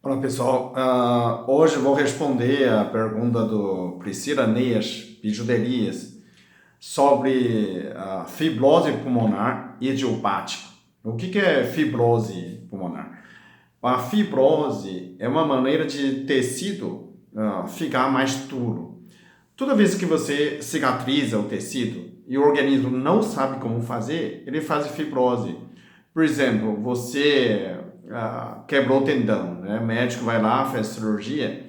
Olá pessoal, hoje eu vou responder a pergunta do Priscila Neias Bijuderias sobre fibrose pulmonar idiopática. O que é fibrose pulmonar? A fibrose é uma maneira de tecido ficar mais duro. Toda vez que você cicatriza o tecido e o organismo não sabe como fazer, ele faz fibrose. Por exemplo, você quebrou o tendão, né? O médico vai lá, faz cirurgia,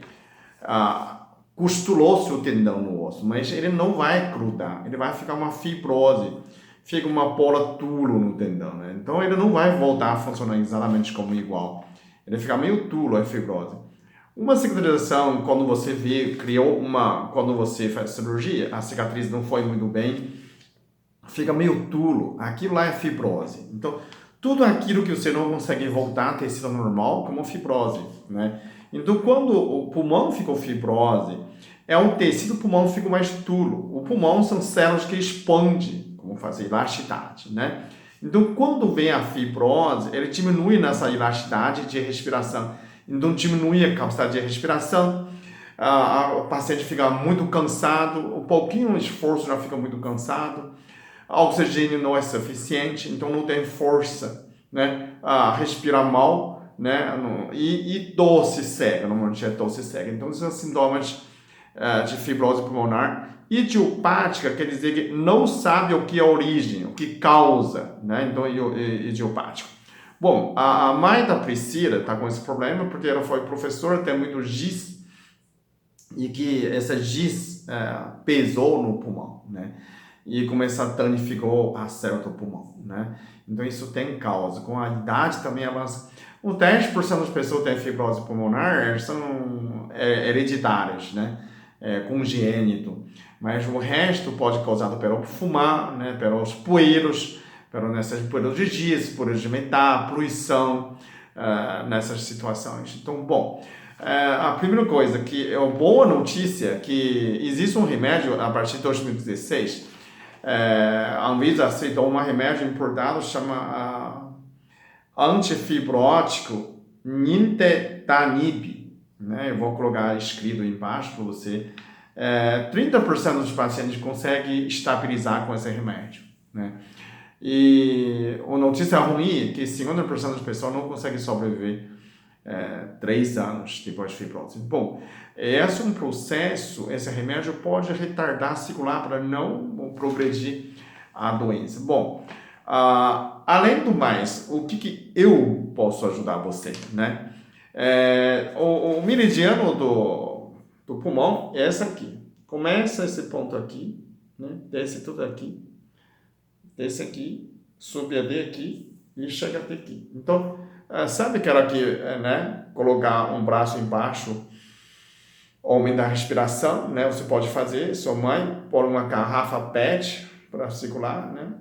costurou-se o tendão no osso, mas ele não vai grudar, ele vai ficar uma fibrose, fica uma bola duro no tendão, né? Então ele não vai voltar a funcionar exatamente como igual. Ele fica meio duro, é fibrose. Uma cicatrização, quando você vê, quando você faz cirurgia, a cicatriz não foi muito bem, fica meio duro, aquilo lá é fibrose. Então, tudo aquilo que você não consegue voltar a tecido normal, como fibrose, né? Então, quando o pulmão ficou fibrose, é um tecido, o pulmão fica mais duro. O pulmão são células que expandem, como fazer elasticidade, né? Então, quando vem a fibrose, ele diminui nessa elasticidade de respiração. Então, diminui a capacidade de respiração, o paciente fica muito cansado, um pouquinho de esforço já fica muito cansado, o oxigênio não é suficiente, então não tem força, né? Respira mal, né? E tosse cega, normalmente é tosse cega. Então, são sintomas de fibrose pulmonar. Idiopática quer dizer que não sabe o que é a origem, o que causa, né? Então, idiopático. Bom, a mãe da Priscila está com esse problema porque ela foi professora, tem muito giz, e que essa giz pesou no pulmão, né? E começou a danificou a célula do pulmão, né? Então isso tem causa. Com a idade também elas... Uns 10% das pessoas que têm fibrose pulmonar elas são hereditárias, né? Congênito. Mas o resto pode causado pelo fumar, né? Pelos poeiros, nessas poeiras de giz, poeiras de metal, poluição, nessas situações. Então, bom, a primeira coisa que é uma boa notícia é que existe um remédio a partir de 2016. A Anvisa aceitou um remédio importado chama antifibrótico nintedanib, né? Eu vou colocar escrito embaixo para você. 30% dos pacientes conseguem estabilizar com esse remédio, né? E a notícia ruim é que 50% das pessoas não conseguem sobreviver 3 anos depois de fibrose. Bom, esse é um processo, esse remédio pode retardar circular para não progredir a doença. Bom, além do mais, o que eu posso ajudar você, né? O meridiano do pulmão é esse aqui. Começa esse ponto aqui, né? Desce tudo aqui, desce aqui, sobe até aqui e chega até aqui. Então, sabe aquela que, né, colocar um braço embaixo, aumentar a respiração, né? Você pode fazer, sua mãe pôr uma garrafa PET para circular, né?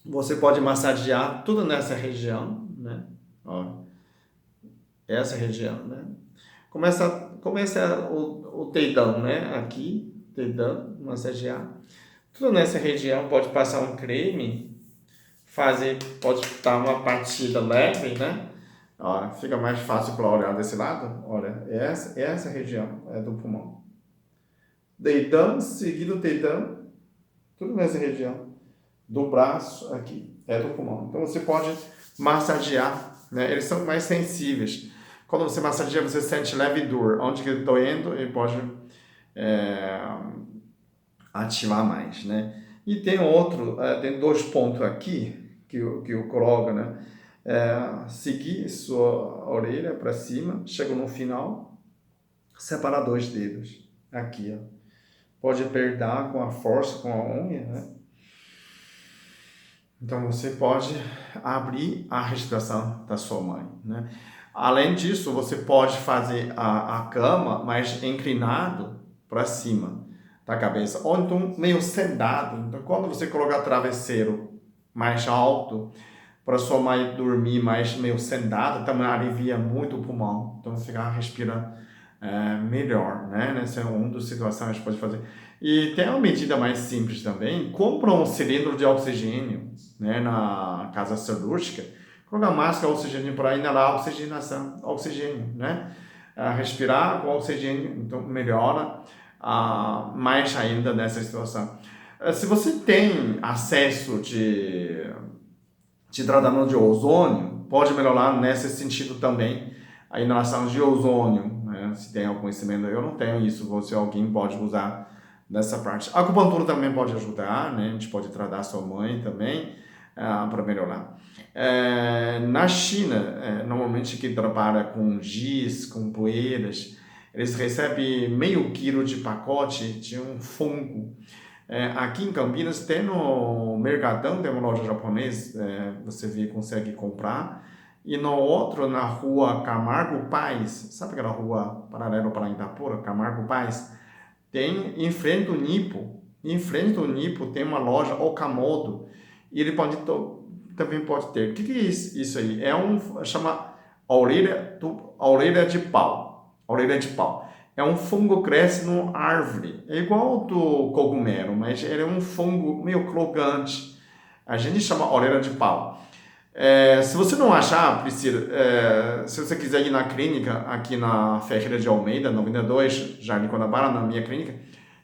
Você pode massagear tudo nessa região, né? Ó, essa região, né? Começa o dedão, né? Aqui, dedão, massagear. Tudo nessa região, pode passar um creme, pode dar uma partida leve, né? Ó, fica mais fácil para olhar desse lado. Olha, essa região é do pulmão. Deitando, seguido deitando, tudo nessa região do braço aqui, é do pulmão. Então você pode massagear, né? Eles são mais sensíveis. Quando você massageia, você sente leve dor. Onde que está doendo, ele pode ativar mais, né? E tem tem 2 pontos aqui que eu coloco, né? Seguir sua orelha para cima, chega no final, separar 2 dedos aqui, ó. Pode apertar com a força, com a unha, né? Então você pode abrir a respiração da sua mãe, né? Além disso, você pode fazer a cama mais inclinado para cima da cabeça, ou então meio sentado. Então, quando você colocar travesseiro mais alto, para sua mãe dormir mais meio sentada, também alivia muito o pulmão. Então, ficar respirando melhor, né? Nessa é uma das situações que pode fazer. E tem uma medida mais simples também. Compra um cilindro de oxigênio, né? Na casa cirúrgica. colocar máscara, oxigênio para inalar oxigenação, oxigênio, né? Respirar com oxigênio, então melhora mais ainda nessa situação. Se você tem acesso de tratamento de ozônio, pode melhorar nesse sentido também a inalação de ozônio, né? Se tem algum conhecimento, eu não tenho isso, alguém pode usar nessa parte. A acupuntura também pode ajudar, né? A gente pode tratar sua mãe também para melhorar. Na China, normalmente quem trabalha com giz, com poeiras, eles recebem meio quilo de pacote de um fungo. Aqui em Campinas tem no Mercadão, tem uma loja japonesa, você consegue comprar. E no outro, na rua Camargo Paz, sabe aquela rua paralela para Itapura, Camargo Paz? Tem em frente ao Nipo tem uma loja Okamoto, e ele também pode ter. O que é isso aí? Chama orelha de pau. Orelha de pau. É um fungo que cresce numa árvore. É igual ao do cogumelo, mas ele é um fungo meio crocante. A gente chama orelha de pau. Se você não achar, Priscila, se você quiser ir na clínica, aqui na Ferreira de Almeida, 92, Jardim Guanabara, na minha clínica,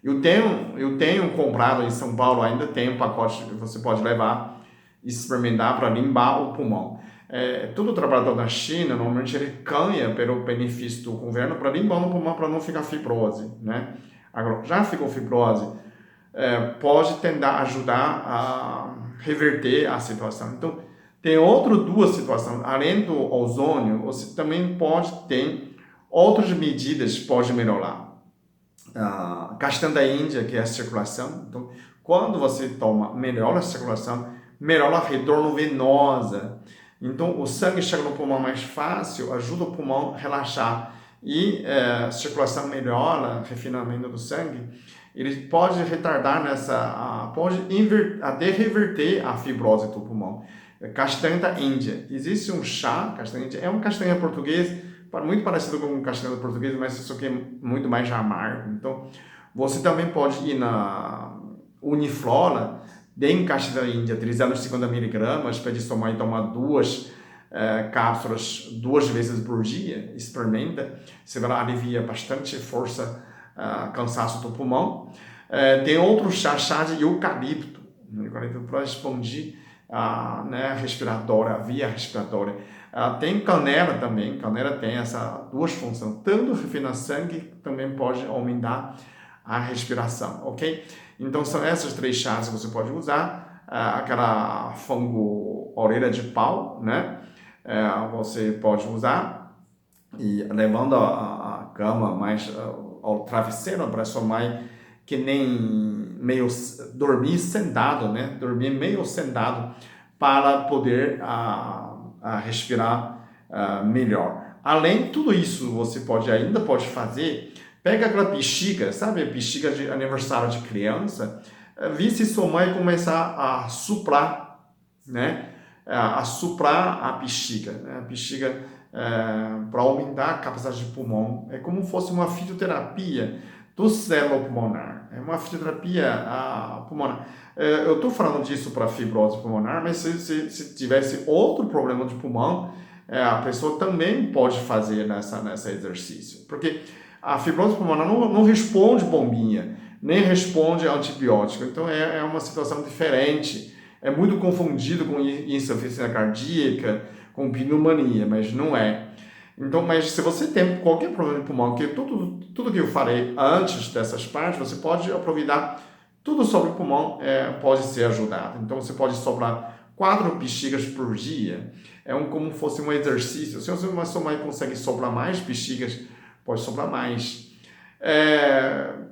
eu tenho comprado em São Paulo, ainda tem um pacote que você pode levar e experimentar para limpar o pulmão. Todo trabalhador da China, normalmente ele ganha pelo benefício do governo para limpar o pulmão, para não ficar fibrose, né? Agora, já ficou fibrose, pode tentar ajudar a reverter a situação. Então, tem duas situações. Além do ozônio, você também pode ter outras medidas que podem melhorar. Castanha da Índia, que é a circulação. Então, quando você toma, melhora a circulação, melhora o retorno venosa. Então, o sangue chega no pulmão mais fácil, ajuda o pulmão a relaxar. E a circulação melhora, refinamento do sangue. Ele pode retardar pode até reverter a fibrose do pulmão. Castanha da Índia. Existe um chá, castanha índia, é um castanha português, muito parecido com um castanha português, mas isso aqui é muito mais amargo. Então, você também pode ir na Uniflora, tem castanha da Índia, 350 miligramas, pode tomar duas cápsulas 2 vezes por dia, experimenta, você vai aliviar bastante força, cansaço do pulmão. Tem outro chá de eucalipto para expandir a via respiratória. Tem canela também, canela tem essas duas funções, tanto refinar sangue, também pode aumentar a respiração, ok? Então são esses 3 chás que você pode usar, aquela fungo orelha de pau, né? Você pode usar e levando a cama mais ao travesseiro para sua mãe, que nem meio dormir sentado, né? Dormir meio sentado para poder respirar melhor. Além de tudo isso, você ainda pode fazer, pega aquela bexiga, sabe a bexiga de aniversário de criança, vê se sua mãe começar a soprar, né? A soprar a bexiga, né? A bexiga para aumentar a capacidade de pulmão. É como se fosse uma fitoterapia do célula pulmonar. É uma fitoterapia pulmonar. Eu estou falando disso para fibrose pulmonar, mas se tivesse outro problema de pulmão, a pessoa também pode fazer nesse exercício. Porque a fibrose pulmonar não responde bombinha, nem responde antibiótico. Então é uma situação diferente. É muito confundido com insuficiência cardíaca, com pneumonia, mas não é. Então, mas se você tem qualquer problema de pulmão, que tudo que eu falei antes dessas partes, você pode aproveitar tudo sobre o pulmão, pode ser ajudado. Então, você pode soprar 4 bexigas por dia. Como fosse um exercício. Se sua mãe consegue soprar mais bexigas, pode soprar mais.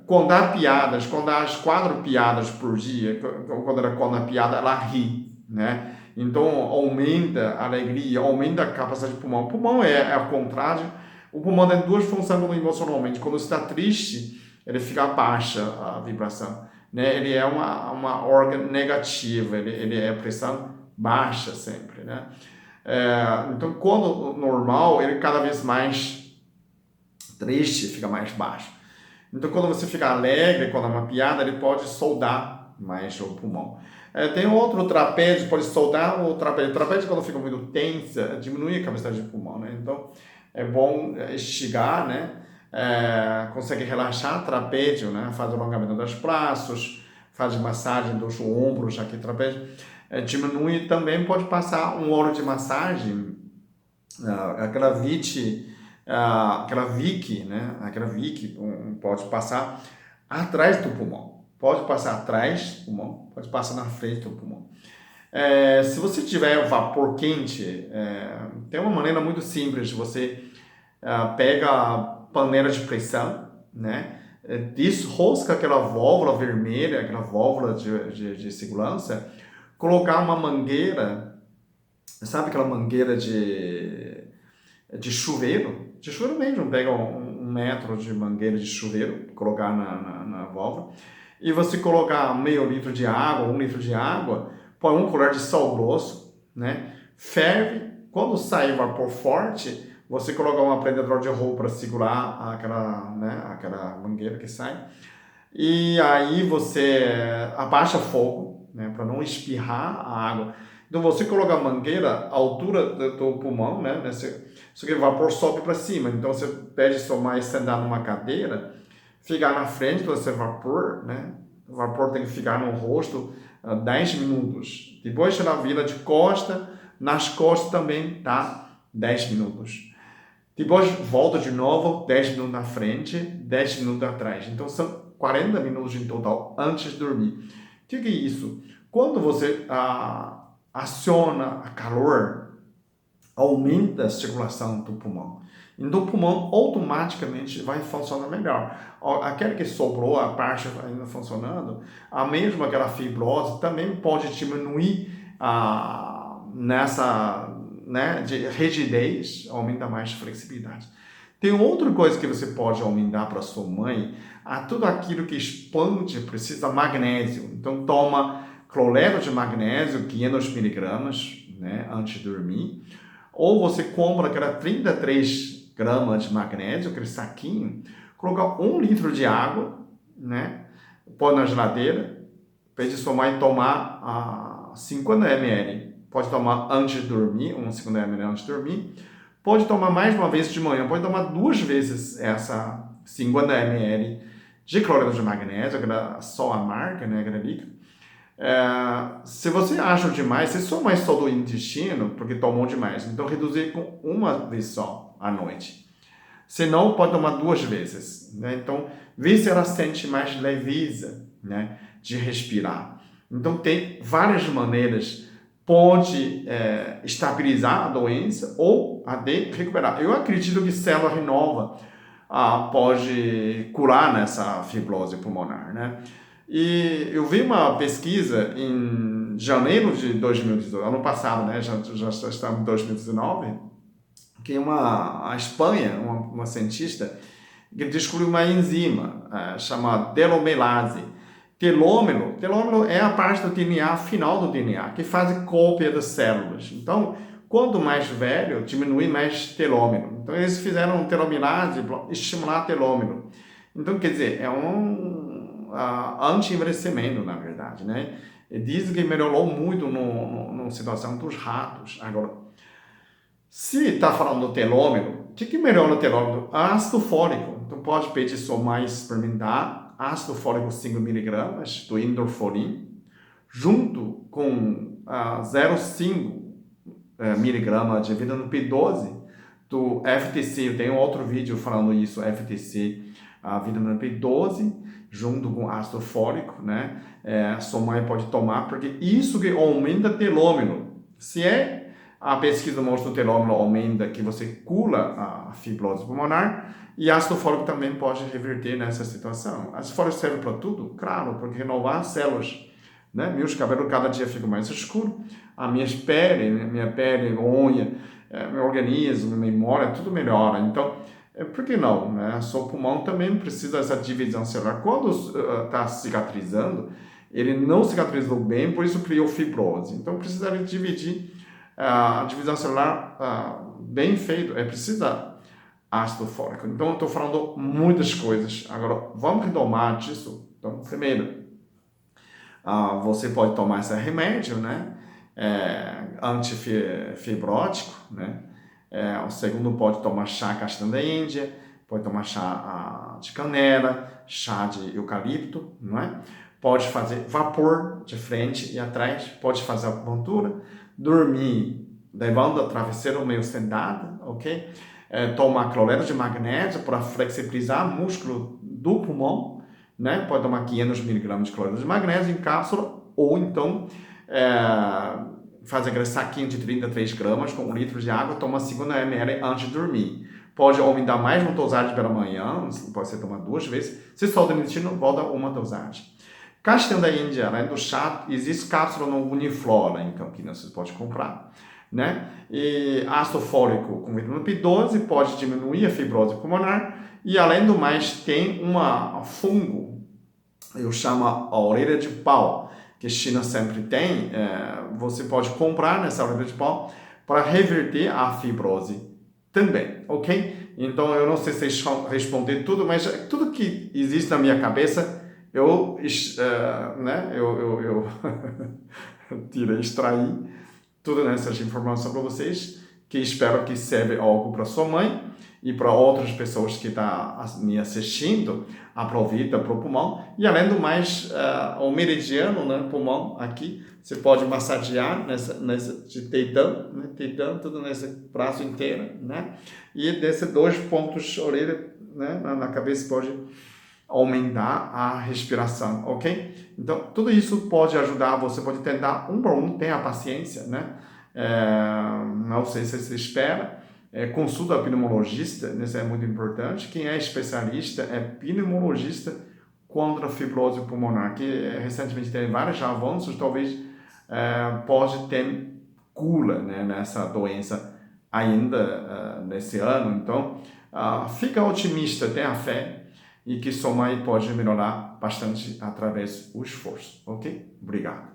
Contar piadas, contar as 4 piadas por dia. Quando ela conta a piada, ela ri, né? Então, aumenta a alegria, aumenta a capacidade de pulmão. O pulmão é ao contrário. O pulmão tem 2 funções emocionalmente. Quando está triste, ele fica baixa a vibração, né? Ele é uma órgão negativa, ele é pressão baixa sempre, né? Então, quando normal, ele cada vez mais triste, fica mais baixo. Então, quando você fica alegre, quando é uma piada, ele pode soldar mais o pulmão. Tem outro trapézio, pode soltar o trapézio. O trapézio, quando fica muito tensa, diminui a capacidade de pulmão, né? Então, é bom esticar, né? Consegue relaxar o trapézio, né? Faz alongamento dos braços, faz massagem dos ombros, aqui trapézio. Diminui também, pode passar um óleo de massagem, aquela aquela Vick, né? Aquela Vick pode passar atrás do pulmão. Pode passar atrás do pulmão, pode passar na frente do pulmão. Se você tiver vapor quente, tem uma maneira muito simples. Você pega a panela de pressão, né? Desrosca aquela válvula vermelha, aquela válvula de segurança, colocar uma mangueira, sabe aquela mangueira de chuveiro? De chuveiro mesmo, pega um metro de mangueira de chuveiro, colocar na válvula, e você colocar meio litro de água, 1 litro de água, põe 1 colher de sal grosso, né? Ferve, quando sair vapor forte, você coloca um prendedor de roupa para segurar aquela mangueira que sai, e aí você abaixa fogo, né, para não espirrar a água. Então você coloca a mangueira à altura do pulmão, né, só que o vapor sobe para cima. Então você pede só mais sentar numa cadeira, ficar na frente desse vapor, né? O vapor tem que ficar no rosto 10 minutos. Depois ela vira de costa, nas costas também, tá? 10 minutos. Depois volta de novo, 10 minutos na frente, 10 minutos atrás. Então são 40 minutos em total antes de dormir. O que é isso? Quando você aciona a calor, aumenta a circulação do pulmão. Então o pulmão automaticamente vai funcionar melhor. Aquele que sobrou, a parte ainda funcionando, a mesma aquela fibrose também pode diminuir né, de rigidez, aumenta mais flexibilidade. Tem outra coisa que você pode aumentar para sua mãe, tudo aquilo que expande precisa magnésio. Então toma cloreto de magnésio, 500 miligramas, né, antes de dormir. Ou você compra aquela 33 gramas de magnésio, aquele saquinho, coloca 1 litro de água, né, põe na geladeira, pede sua mãe tomar 50 ml. Pode tomar antes de dormir, 50 ml antes de dormir. Pode tomar mais uma vez de manhã, pode tomar 2 vezes essa 50 ml de cloreto de magnésio, aquela só a marca, né, aquela líquido. Se você acha demais, se só mais soltou o intestino, porque tomou demais, então reduzir com 1 vez só à noite. Se não, pode tomar 2 vezes, né? Então, vê se ela sente mais leveza, né, de respirar. Então, tem várias maneiras, pode estabilizar a doença ou até recuperar. Eu acredito que célula renova pode curar nessa fibrose pulmonar, né? E eu vi uma pesquisa em janeiro de 2018, ano passado, né? Já estamos em 2019, que a Espanha, uma cientista, que descobriu uma enzima chamada telomerase. Telômero é a parte do DNA, final do DNA, que faz cópia das células. Então, quanto mais velho, diminui mais telômero. Então, eles fizeram telomerase para estimular telômero. Então, quer dizer, é anti-envelhecimento, na verdade, né? E dizem que melhorou muito na situação dos ratos. Agora, se está falando do telômero, o que melhora o telômero? Ácido fólico. Então, pode pedir sua mãe experimentar ácido fólico 5 miligramas do Indorforin, junto com 0,5 miligramas de vitamina B12 do FTC. Eu tenho outro vídeo falando isso, FTC, a vitamina B12, junto com ácido fólico, né? Sua mãe pode tomar, porque isso que aumenta telômero. Se a pesquisa mostra que o telômero aumenta, que você cura a fibrose pulmonar, e ácido fólico também pode reverter nessa situação. Ácido fólico serve para tudo? Claro, porque renovar as células, né? Meus cabelos cada dia ficam mais escuros, minha pele, unha, meu organismo, minha memória, tudo melhora. Então, por que não, né? Seu pulmão também precisa dessa divisão celular. Quando está cicatrizando, ele não cicatrizou bem, por isso criou fibrose. Então, precisaria dividir a divisão celular bem feito. Precisa ácido fólico. Então, eu estou falando muitas coisas. Agora, vamos retomar disso. Então, primeiro, Você pode tomar esse remédio, né? Antifibrótico, né? O segundo pode tomar chá castanha da Índia, pode tomar chá de canela, chá de eucalipto, não é? Pode fazer vapor de frente e atrás, pode fazer acupuntura, dormir levando a travesseiro meio sentado, ok? Tomar cloreto de magnésio para flexibilizar o músculo do pulmão, né? Pode tomar 500 miligramas de cloreto de magnésio em cápsula, ou então fazer aquele saquinho de 33 gramas com 1 litro de água, toma 50 ml antes de dormir. Pode aumentar mais uma dosagem pela manhã, pode ser tomar 2 vezes. Se solta o intestino, volta uma dosagem. Castanha da Índia, além do chá, existe cápsula no Uniflora em Campinas, você pode comprar, né? E ácido fólico com vitamina B12 pode diminuir a fibrose pulmonar e, além do mais, tem um fungo, eu chamo a orelha de pau, que a China sempre tem, você pode comprar nessa orelha de pau para reverter a fibrose também, ok? Então, eu não sei se responder tudo, mas tudo que existe na minha cabeça, eu extraí todas essas informações para vocês, que espero que serve algo para sua mãe e para outras pessoas que estão me assistindo. Aproveita para o pulmão. E além do mais, o meridiano, né, pulmão aqui, você pode massagear deitando, né, deitando tudo nesse braço inteiro, né? E desses 2 pontos de orelha, né, na cabeça pode aumentar a respiração, ok? Então, tudo isso pode ajudar, você pode tentar um por um, tenha paciência, né? Não sei se você espera, consulta a pneumologista, isso é muito importante. Quem é especialista é pneumologista contra a fibrose pulmonar, que recentemente tem vários avanços, talvez pode ter cura, né, nessa doença ainda nesse ano. Então, fica otimista, tenha fé, e que sua mãe pode melhorar bastante através do esforço, ok? Obrigado.